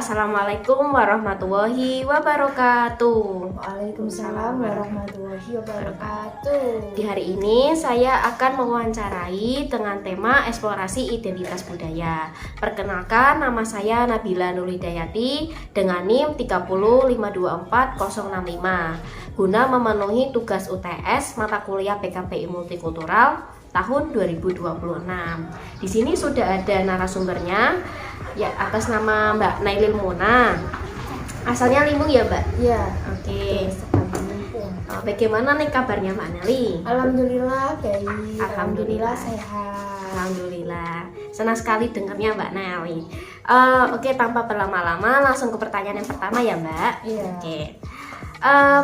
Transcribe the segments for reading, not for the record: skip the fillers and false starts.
Assalamualaikum warahmatullahi wabarakatuh. Waalaikumsalam warahmatullahi wabarakatuh. Di hari ini saya akan mewawancarai dengan tema eksplorasi identitas budaya. Perkenalkan, nama saya Nabila Nurhidayati dengan NIM 30524-065 guna memenuhi tugas UTS mata kuliah PKBI Multikultural tahun 2026. Di sini sudah ada narasumbernya, ya, atas nama Mbak Nailil Mona. Asalnya Limpung ya, Mbak? Iya. Oke. Limpung. Bagaimana nih kabarnya Mbak Neli? Alhamdulillah baik. Alhamdulillah sehat. Alhamdulillah. Senang sekali dengarnya Mbak Neli. Oke, tanpa berlama-lama langsung ke pertanyaan yang pertama ya, Mbak. Iya. Oke.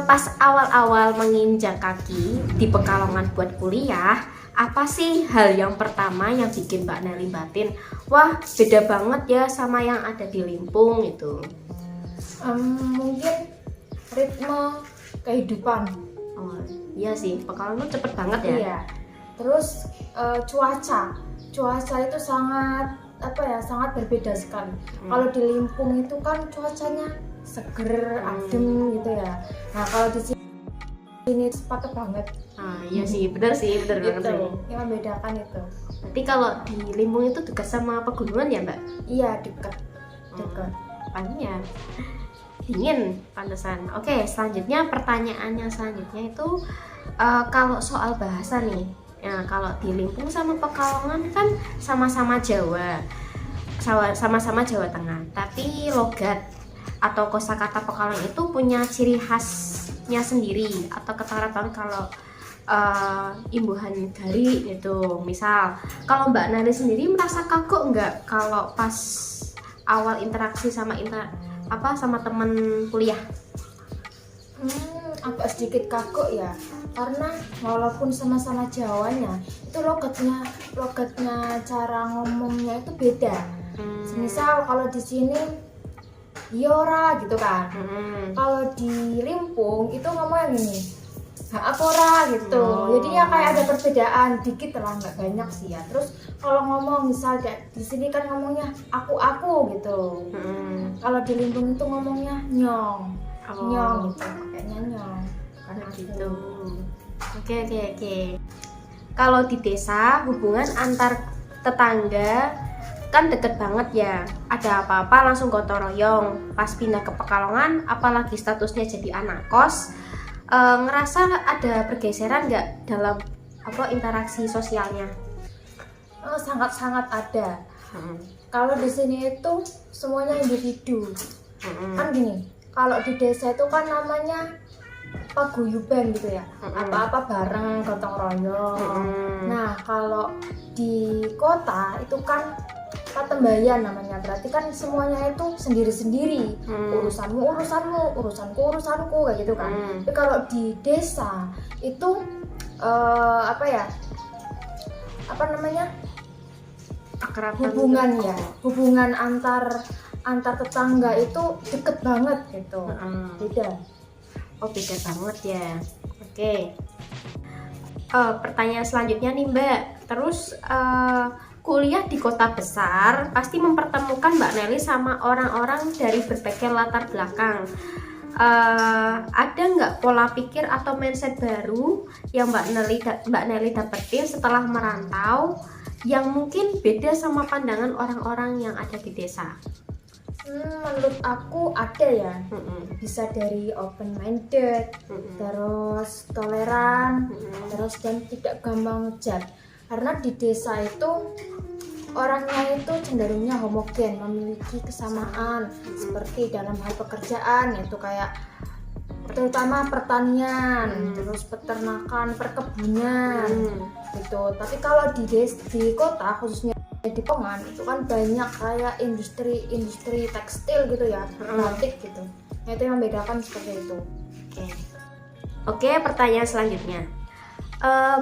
Pas awal-awal menginjak kaki di Pekalongan buat kuliah, apa sih hal yang pertama yang bikin Mbak Neli batin, wah beda banget ya sama yang ada di Limpung itu? Mungkin ritme kehidupan. Oh iya sih, Pekalongan tuh cepet banget ya. Iya. Terus cuaca itu sangat sangat berbeda sekali. Kalau di Limpung itu kan cuacanya seger, adem gitu ya. Nah kalau di sini pakai banget. Iya sih, bener banget sih. Yang membedakan itu. Berarti kalau di Limpung itu dekat sama pegunungan ya, Mbak? Iya, dekat. Pannya dingin, pantesan. Oke, selanjutnya pertanyaannya selanjutnya itu kalau soal bahasa nih. Ya, kalau di Limpung sama Pekalongan kan sama-sama Jawa. Sama-sama Jawa Tengah, tapi logat atau kosakata Pekalongan itu punya ciri khasnya sendiri atau ketaratan kalau imbuhan gari gitu. Misal kalau Mbak Nali sendiri merasa kagok nggak kalau pas awal interaksi sama teman kuliah? Agak sedikit kagok ya, karena walaupun sama-sama Jawanya itu logatnya cara ngomongnya itu beda. Misal kalau di sini Yora gitu kan. Kalau di Limpung itu ngomongnya gini, apora gitu. Jadinya kayak ada perbedaan dikit lah, nggak banyak sih ya. Terus kalau ngomong misal di sini kan ngomongnya aku gitu. Kalau di Limpung itu ngomongnya nyong gitu, pakainya nyong karena gitu. Oke. Kalau di desa hubungan antar tetangga kan deket banget ya, ada apa-apa langsung gotong royong. Pas pindah ke Pekalongan, apalagi statusnya jadi anak kos, ngerasa ada pergeseran nggak dalam interaksi sosialnya? Sangat-sangat ada. Kalau di sini itu semuanya individu. Kan gini, kalau di desa itu kan namanya paguyuban gitu ya, apa-apa bareng gotong royong. Nah kalau di kota itu kan patembayan namanya, berarti kan semuanya itu sendiri-sendiri. Urusanmu, urusanku kayak gitu kan. Tapi kalau di desa itu hubungan antar tetangga itu deket banget gitu. Beda. Beda banget ya. Oke. Pertanyaan selanjutnya nih Mbak. Terus kuliah di kota besar pasti mempertemukan Mbak Neli sama orang-orang dari berbagai latar belakang. Ada nggak pola pikir atau mindset baru yang Mbak Neli dapetin setelah merantau yang mungkin beda sama pandangan orang-orang yang ada di desa? Menurut aku ada ya. Bisa dari open minded, terus toleran, terus dan tidak gampang ngejudge. Karena di desa itu orangnya itu cenderungnya homogen, memiliki kesamaan seperti dalam hal pekerjaan, yaitu kayak terutama pertanian, terus peternakan, perkebunan gitu. Tapi kalau di kota khususnya di Pekalongan itu kan banyak kayak industri tekstil gitu ya, batik gitu. Nah, itu yang membedakan seperti itu. Oke, pertanyaan selanjutnya.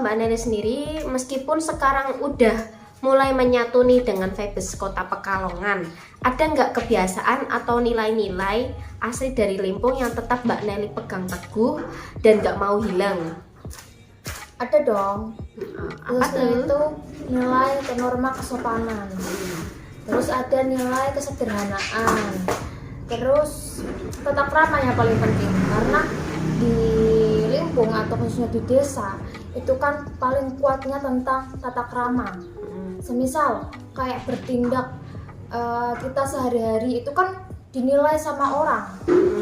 Mbak Neli sendiri meskipun sekarang udah mulai menyatu nih dengan vibes kota Pekalongan, ada nggak kebiasaan atau nilai-nilai asli dari Limpung yang tetap Mbak Neli pegang teguh dan nggak mau hilang? Ada dong. Terus itu nilai norma kesopanan. Terus ada nilai kesederhanaan. Terus tata krama yang paling penting, karena di Limpung atau khususnya di desa itu kan paling kuatnya tentang tata krama. Semisal kayak bertindak kita sehari-hari itu kan dinilai sama orang.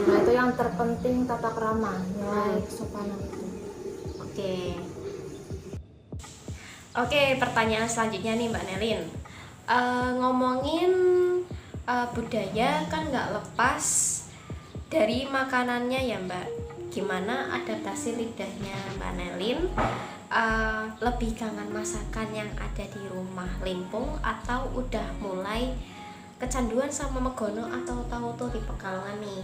Nah itu yang terpenting, tata krama, nilai kesopanan itu. Oke, pertanyaan selanjutnya nih Mbak Nelin. Ngomongin budaya kan nggak lepas dari makanannya ya Mbak. Gimana adaptasi lidahnya Mbak Nelin? Lebih kangen masakan yang ada di rumah Limpung atau udah mulai kecanduan sama megono atau tahu tuh di Pekalongan nih?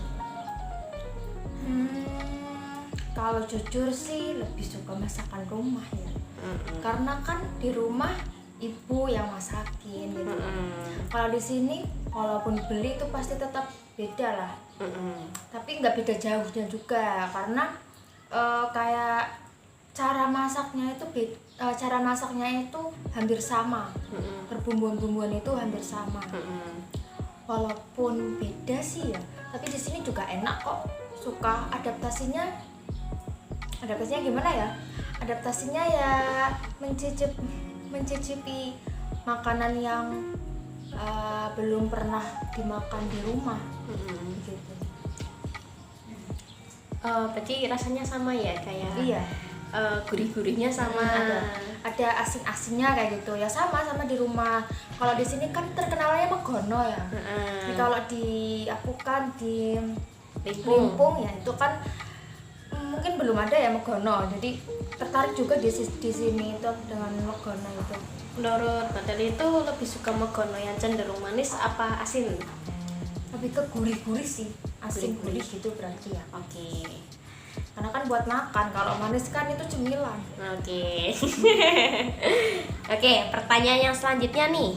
Kalau jujur sih lebih suka masakan rumah ya. Karena kan di rumah ibu yang masakin gitu. Kalau di sini walaupun beli itu pasti tetap beda lah. Tapi nggak beda jauhnya juga, karena kayak cara masaknya itu hampir sama. Perbumbuan-bumbuan itu hampir sama. Walaupun beda sih ya, tapi di sini juga enak kok. Suka adaptasinya gimana ya? Adaptasinya ya mencicipi makanan yang belum pernah dimakan di rumah, gitu. Berarti rasanya sama ya, kayak Iya. Gurih-gurihnya sama. Ada asin-asinnya kayak gitu ya, sama di rumah. Kalau di sini kan terkenalnya megono ya. Jadi kalau di aku kan di Limpung ya, itu kan mungkin belum ada ya megono. Jadi tertarik juga di sini itu dengan megono itu. Menurut Mbak Nelin itu lebih suka megono yang cenderung manis apa asin? Lebih ke gurih-gurih sih, asin gurih gitu berarti ya. Karena kan buat makan, kalau manis kan itu cemilan. Oke, pertanyaan yang selanjutnya nih.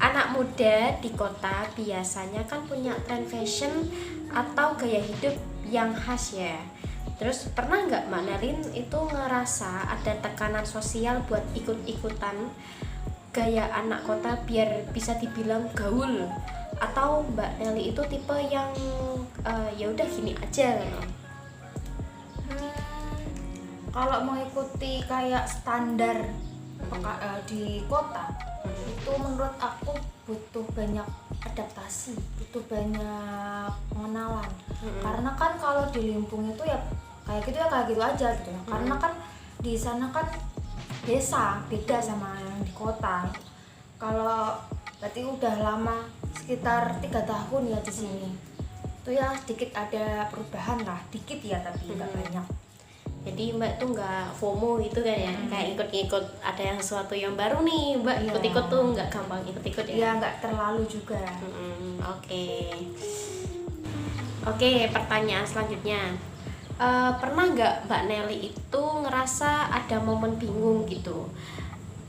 Anak muda di kota biasanya kan punya tren fashion atau gaya hidup yang khas ya. Terus pernah nggak Mbak Nelin itu ngerasa ada tekanan sosial buat ikut-ikutan gaya anak kota biar bisa dibilang gaul? Atau Mbak Nelly itu tipe yang ya udah gini aja gitu? Kalau mengikuti kayak standar di kota, itu menurut aku butuh banyak adaptasi, butuh banyak pengenalan. Karena kan kalau di Limpung itu ya kayak gitu aja gitu ya. Karena kan di sana kan desa, beda sama yang di kota. Kalau berarti udah lama, sekitar 3 tahun ya di sini. Itu ya sedikit ada perubahan lah, dikit ya tapi nggak banyak. Jadi Mbak tuh nggak FOMO gitu kan ya, kayak ikut-ikut ada yang sesuatu yang baru nih Mbak, ikut-ikut tuh nggak gampang ikut-ikut ya? Iya, nggak terlalu juga. Oke, pertanyaan selanjutnya. Pernah nggak Mbak Nelly itu ngerasa ada momen bingung gitu?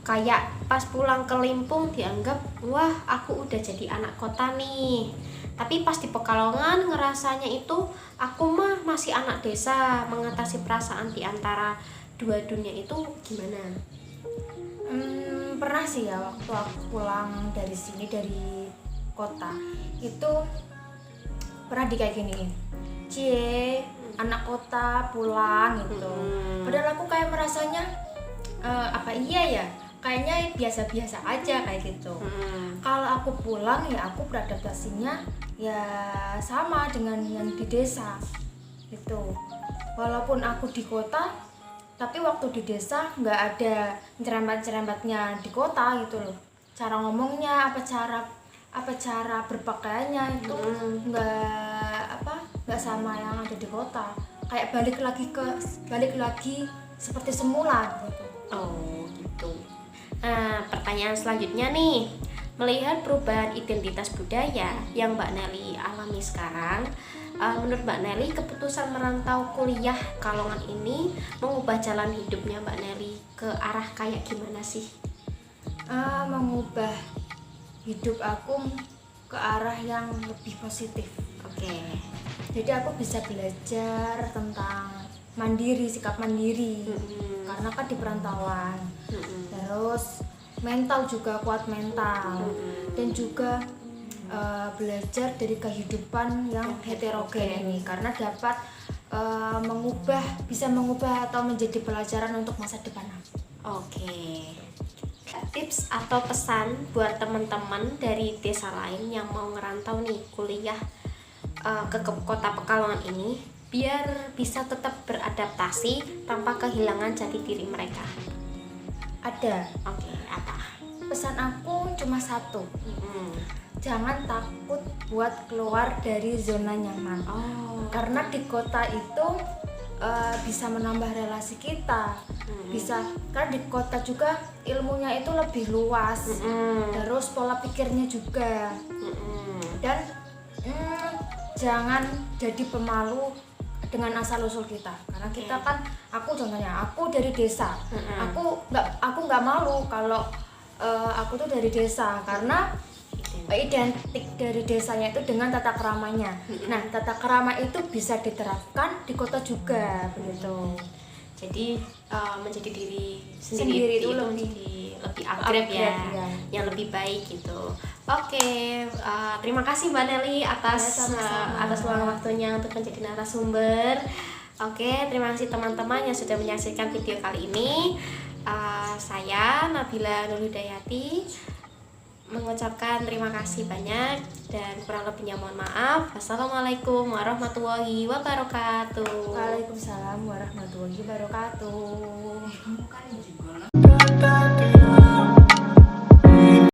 Kayak pas pulang ke Limpung dianggap, wah aku udah jadi anak kota nih. Tapi pas di Pekalongan ngerasanya itu aku mah masih anak desa. Mengatasi perasaan di antara dua dunia itu gimana? Pernah sih ya, waktu aku pulang dari sini, dari kota itu pernah kayak gini, cie anak kota pulang gitu. Padahal aku kayak merasanya apa iya ya, kayaknya biasa-biasa aja kayak gitu. Kalau aku pulang ya aku beradaptasinya ya sama dengan yang di desa gitu. Walaupun aku di kota, tapi waktu di desa nggak ada cerembat-cerembatnya di kota gitu loh. Cara ngomongnya, apa cara berpakaiannya itu nggak sama yang ada di kota. Kayak balik lagi seperti semula gitu. Oh gitu. Nah, pertanyaan selanjutnya nih, melihat perubahan identitas budaya yang Mbak Nelly alami sekarang, menurut Mbak Nelly keputusan merantau kuliah Kalongan ini mengubah jalan hidupnya Mbak Nelly ke arah kayak gimana sih? Mengubah hidup aku ke arah yang lebih positif. Jadi aku bisa belajar tentang sikap mandiri, karena kan di perantauan. Terus mental juga kuat mental, dan juga belajar dari kehidupan yang heterogen ini, karena dapat bisa mengubah atau menjadi pelajaran untuk masa depan aku. Oke. Tips atau pesan buat teman-teman dari desa lain yang mau ngerantau nih kuliah ke kota Pekalongan ini biar bisa tetap beradaptasi tanpa kehilangan jati diri mereka. Ada. Oke, apa? Pesan aku cuma satu. Jangan takut buat keluar dari zona nyaman. Karena di kota itu bisa menambah relasi kita. Bisa, karena di kota juga ilmunya itu lebih luas. Terus pola pikirnya juga. Dan jangan jadi pemalu dengan asal usul kita, karena kita kan, aku contohnya, aku dari desa, aku nggak malu kalau aku tuh dari desa, karena identik dari desanya itu dengan tata keramanya. Nah, tata kerama itu bisa diterapkan di kota juga, begitu. Jadi menjadi diri sendiri itu lebih upgrade ya, yang lebih baik gitu. Oke, terima kasih Mbak Nelly atas luang waktunya untuk menjadi narasumber. Oke, terima kasih teman-teman yang sudah menyaksikan video kali ini. Saya Nabila Nurhidayati mengucapkan terima kasih banyak dan kurang lebihnya mohon maaf. Wassalamualaikum warahmatullahi wabarakatuh. Waalaikumsalam warahmatullahi wabarakatuh.